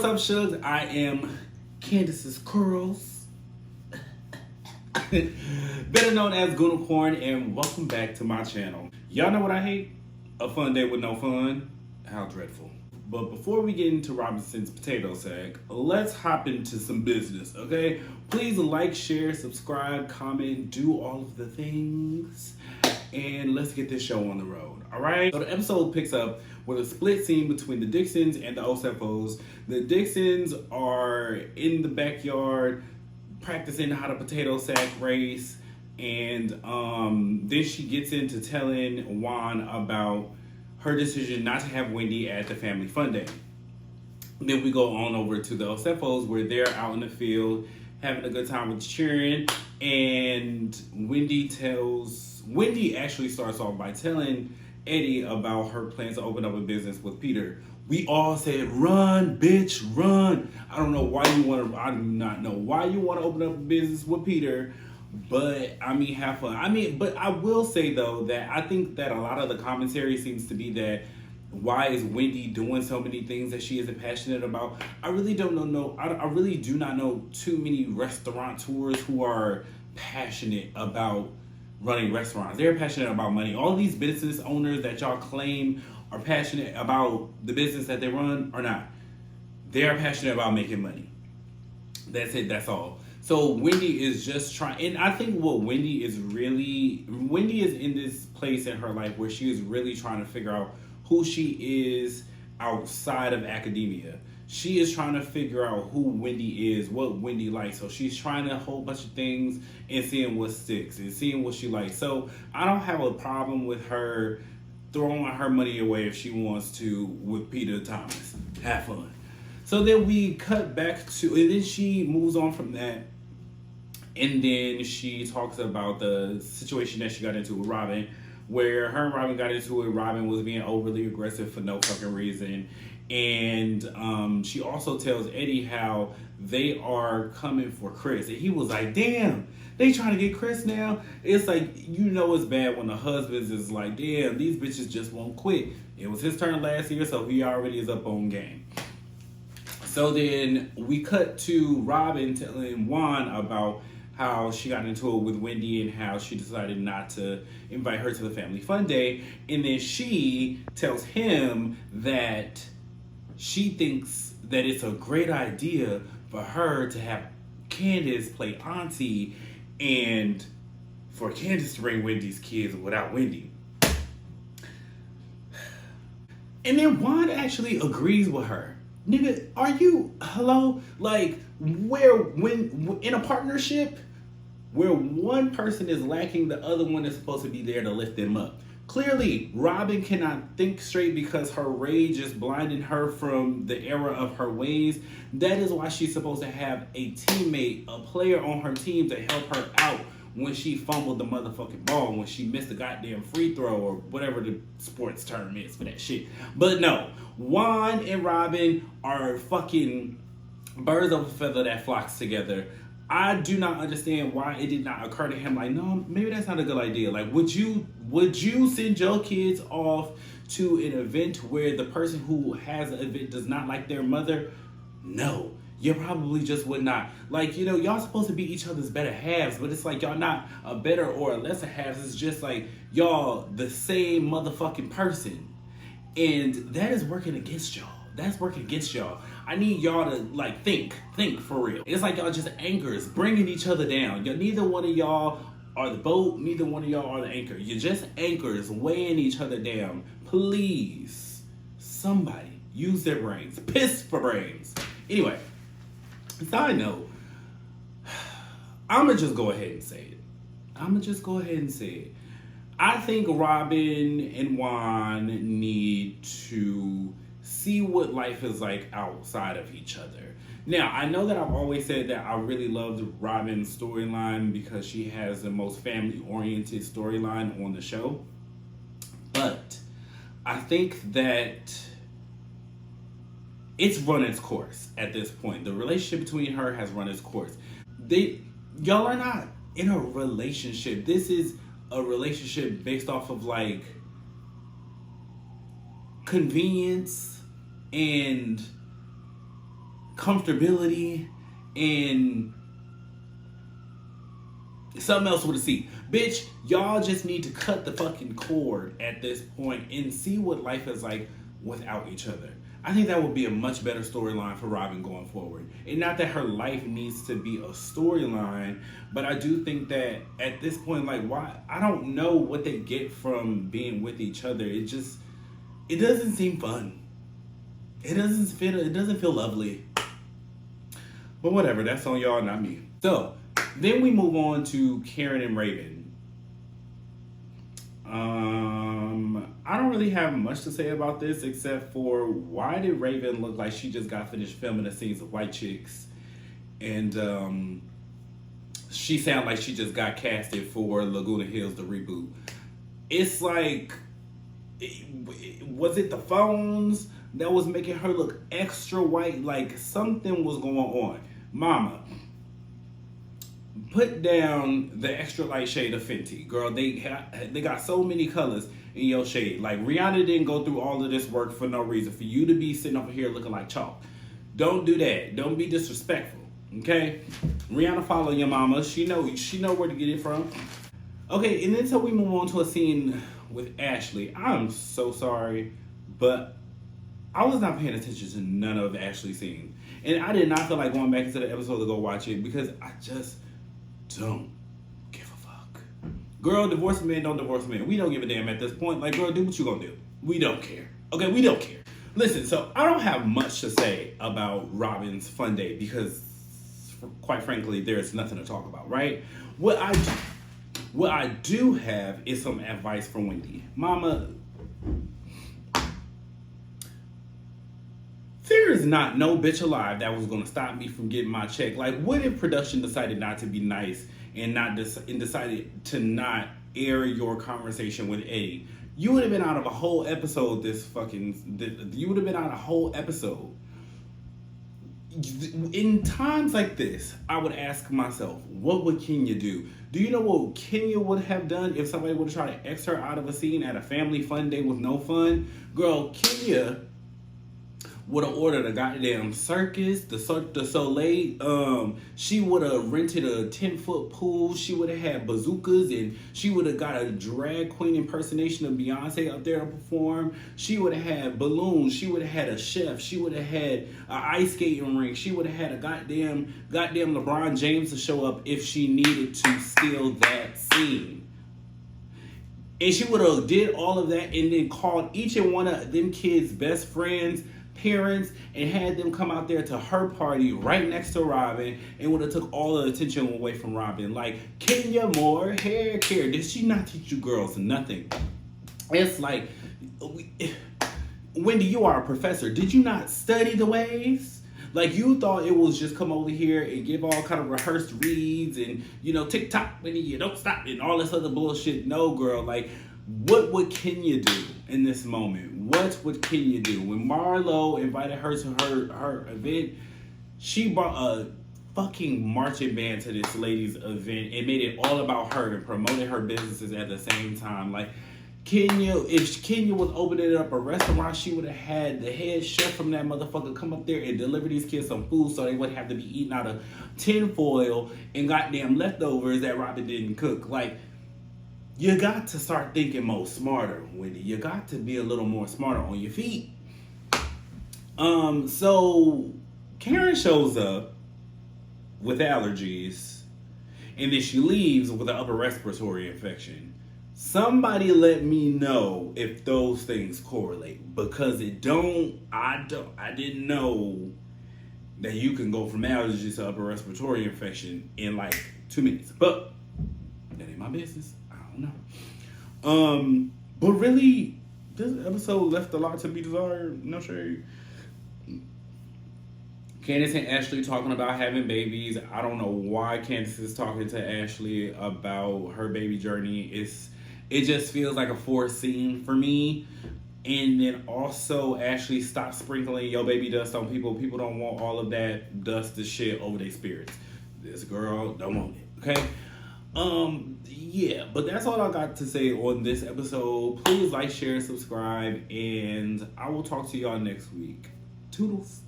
up, Shugs? I am Candiace's Curls, better known as Unicorn, and welcome back to my channel. Y'all know what I hate? A fun day with no fun. How dreadful. But before we get into Robinson's potato sack, let's hop into some business, okay? Please like, share, subscribe, comment, do all of the things, and let's get this show on the road, all right? So the episode picks up with a split scene between the Dixons and the Osefos. The Dixons are in the backyard practicing how to potato sack race, and then she gets into telling Juan about her decision not to have Wendy at the family Funday. Then we go on over to the Osefos, where they're out in the field having a good time with cheering, and Wendy actually starts off by telling Eddie about her plans to open up a business with Peter. We all said, run, bitch, run. I do not know why you want to open up a business with Peter, but I mean, have fun. But I will say though, that I think that a lot of the commentary seems to be that, why is Wendy doing so many things that she isn't passionate about? I really do not know too many restaurateurs who are passionate about running restaurants. They're passionate about money. All these business owners that y'all claim are passionate about the business that they run are not. They are passionate about making money. That's it. That's all. So Wendy is just trying, and I think what Wendy is in this place in her life where she is really trying to figure out who she is outside of academia. She is trying to figure out who Wendy is, what Wendy likes. So she's trying a whole bunch of things and seeing what sticks and seeing what she likes. So I don't have a problem with her throwing her money away if she wants to with Peter Thomas. Have fun. So then we cut back to, and then she moves on from that. And then she talks about the situation that she got into with Robyn, where her and Robyn got into it. Robyn was being overly aggressive for no fucking reason. And she also tells Eddie how they are coming for Chris. And he was like, damn, they trying to get Chris now? It's like, you know it's bad when the husbands is like, damn, these bitches just won't quit. It was his turn last year, so he already is up on game. So then we cut to Robyn telling Juan about how she got into it with Wendy and how she decided not to invite her to the family fun day. And then she tells him that she thinks that it's a great idea for her to have Candiace play auntie and for Candiace to bring Wendy's kids without Wendy. And then Juan actually agrees with her. Nigga, are you, hello? Like, when in a partnership where one person is lacking, the other one is supposed to be there to lift them up. Clearly, Robyn cannot think straight because her rage is blinding her from the error of her ways. That is why she's supposed to have a teammate, a player on her team to help her out when she fumbled the motherfucking ball, when she missed the goddamn free throw or whatever the sports term is for that shit. But no, Juan and Robyn are fucking birds of a feather that flocks together. I do not understand why it did not occur to him, like, no, maybe that's not a good idea. Like, would you send your kids off to an event where the person who has the event does not like their mother? No, you probably just would not. Like, you know, y'all supposed to be each other's better halves, but it's like y'all not a better or a lesser halves. It's just like y'all the same motherfucking person. And that is working against y'all. That's working against y'all. I need y'all to like think for real. It's like y'all just anchors bringing each other down. Neither one of y'all are the boat, neither one of y'all are the anchor. You're just anchors weighing each other down. Please, somebody use their brains. Piss for brains. Anyway, side note, I'ma just go ahead and say it. I think Robyn and Juan need to see what life is like outside of each other. Now, I know that I've always said that I really loved Robyn's storyline because she has the most family-oriented storyline on the show. But I think that it's run its course at this point. The relationship between her has run its course. Y'all are not in a relationship. This is a relationship based off of like convenience and comfortability and something else with a C. Bitch, y'all just need to cut the fucking cord at this point and see what life is like without each other. I think that would be a much better storyline for Robyn going forward. And not that her life needs to be a storyline, but I do think that at this point, like, why? I don't know what they get from being with each other. It doesn't seem fun. It doesn't feel lovely. But whatever, that's on y'all, not me. So, then we move on to Karen and Raven. I don't really have much to say about this except for why did Raven look like she just got finished filming the scenes of White Chicks, and she sounded like she just got casted for Laguna Hills, the reboot. It's like, was it the phones that was making her look extra white? Like something was going on. Mama, put down the extra light shade of Fenty. Girl, they got so many colors in your shade. Like, Rihanna didn't go through all of this work for no reason. For you to be sitting over here looking like chalk. Don't do that. Don't be disrespectful. Okay? Rihanna follow your mama. She know where to get it from. Okay, and then so we move on to a scene with Ashley. I'm so sorry, but I was not paying attention to none of Ashley's scenes. And I did not feel like going back into the episode to go watch it because I just don't give a fuck. Girl, divorce a man, don't divorce a man. We don't give a damn at this point. Like, girl, do what you gonna do. We don't care. Okay, we don't care. Listen, so I don't have much to say about Robyn's Funday because, quite frankly, there's nothing to talk about, right? What I do have is some advice from Wendy. Mama, there is not no bitch alive that was going to stop me from getting my check. Like, what if production decided not to be nice and decided to not air your conversation with Eddie? You would have been out of a whole episode. You would have been out a whole episode. In times like this, I would ask myself, what would Kenya do? Do you know what Kenya would have done if somebody would have tried to X her out of a scene at a family fun day with no fun? Girl, Kenya would have ordered a goddamn circus, the Cirque du Soleil. She would have rented a 10-foot pool. She would have had bazookas, and she would have got a drag queen impersonation of Beyonce up there to perform. She would have had balloons. She would have had a chef. She would have had an ice skating rink. She would have had a goddamn LeBron James to show up if she needed to steal that scene. And she would have did all of that and then called each and one of them kids' best friends, parents, and had them come out there to her party right next to Robyn, and would have took all the attention away from Robyn. Like, Kenya Moore, hair care. Did she not teach you girls nothing? It's like, Wendy, you are a professor. Did you not study the ways? Like, you thought it was just come over here and give all kind of rehearsed reads and, TikTok, when you don't stop and all this other bullshit. No, girl. Like, what would Kenya do in this moment? What would Kenya do? When Marlo invited her to her event, she brought a fucking marching band to this lady's event and made it all about her and promoted her businesses at the same time. Like, if Kenya was opening up a restaurant, she would have had the head chef from that motherfucker come up there and deliver these kids some food so they wouldn't have to be eating out of tin foil and goddamn leftovers that Robyn didn't cook. Like, you got to start thinking more smarter, Wendy. You got to be a little more smarter on your feet. So Karen shows up with allergies, and then she leaves with an upper respiratory infection. Somebody let me know if those things correlate, because I didn't know that you can go from allergies to upper respiratory infection in like 2 minutes. But that ain't my business. No. But really, this episode left a lot to be desired. No shade. Candiace and Ashley talking about having babies. I don't know why Candiace is talking to Ashley about her baby journey. It just feels like a forced scene for me. And then also, Ashley, stop sprinkling your baby dust on people. People don't want all of that dust to shit over their spirits. This girl don't want it. Okay? Yeah, but that's all I got to say on this episode. Please like, share, subscribe, and I will talk to y'all next week. Toodles.